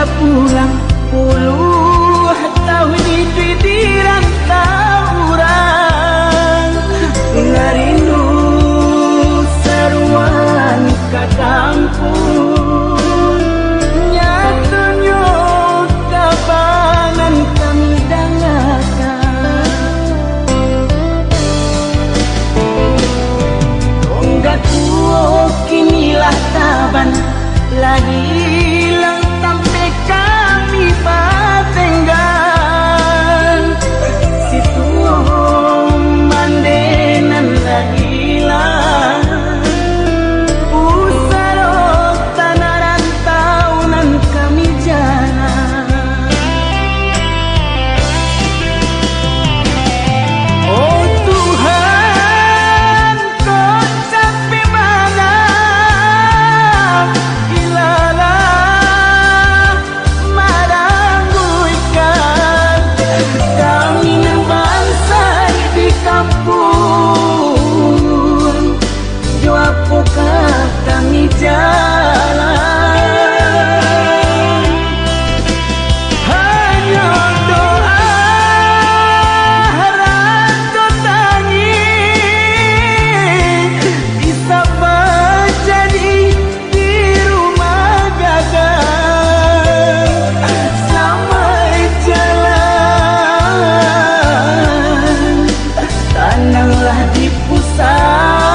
pulang puluh tahun itu di rantau orang ngarindu seruan ke kampung nyatunya kabanan kami dangakan tonggak tuo kinilah taban lagi hilang sampai kami patenggan situ mandenan lagi hilang usaro tanah rantaunan kami jalan oh Tuhan kau sampai mana kami jalan hanya doa rasa tangis bisa menjadi di rumah gagal sampai jalan tanahlah di pusat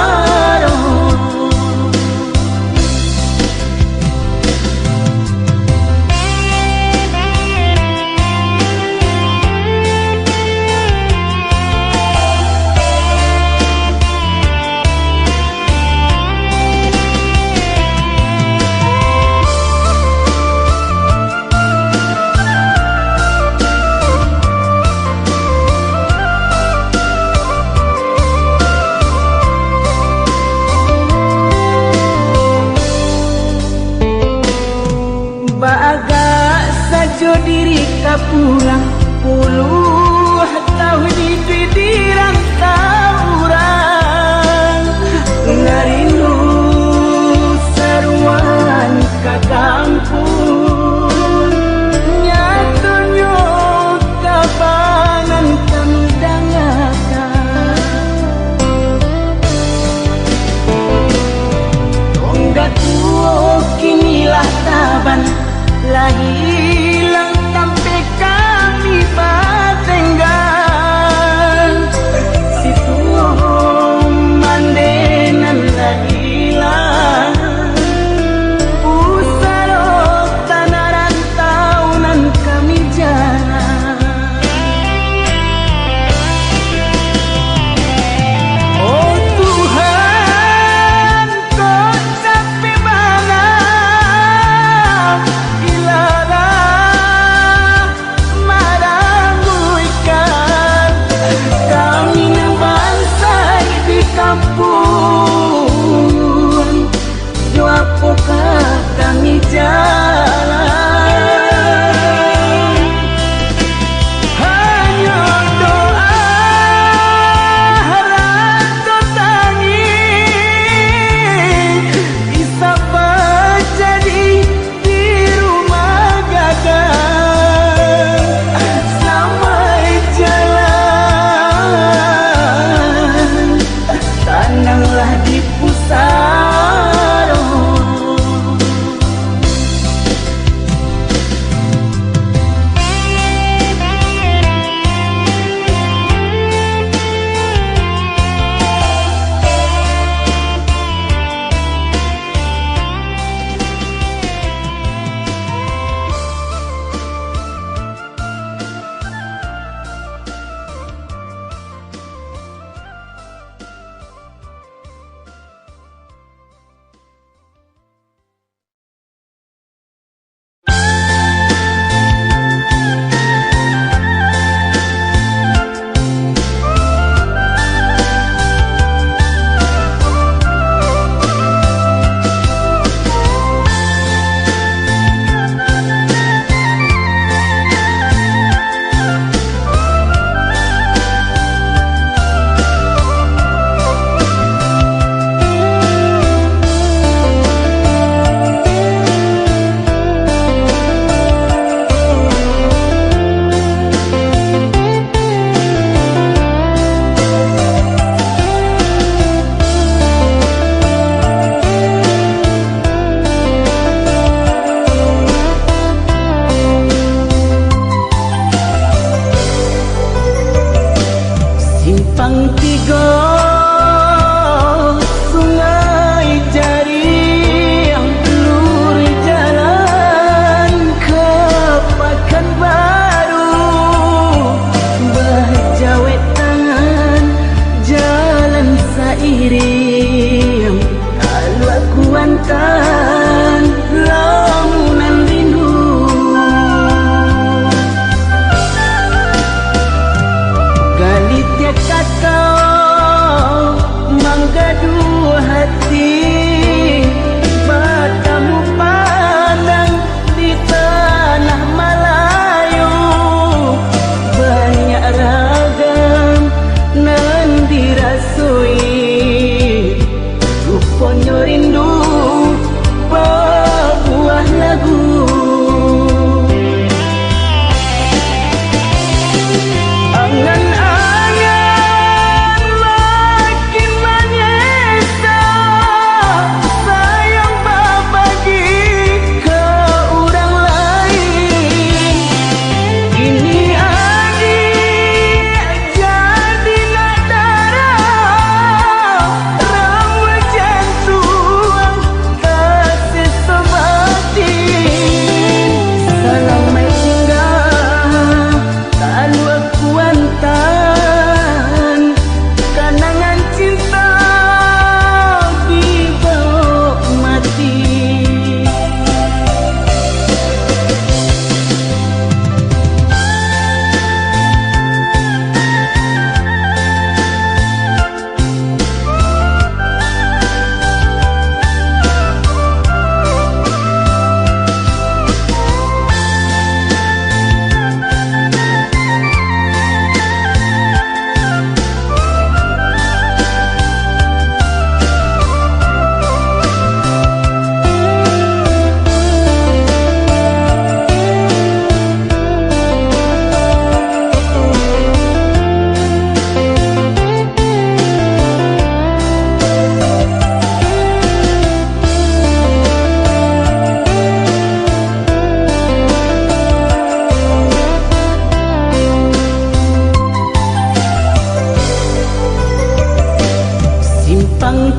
agak saja diri ka pulang puluh tahun itu di rantau orang ngarindu seruan ka kampung nyatunya kabanan kami dangakan tonggak tuo kinilah taban lagi hilang sampai kami patenggan situ mandenan lagi hilang usaro tanah rantaunan kami jalan oh Tuhan kau sampai mana kampung yo apakah kami jalan hanya doa rasa tangis bisa menjadi di rumah gagal sampai jalan tanahlah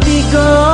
tiga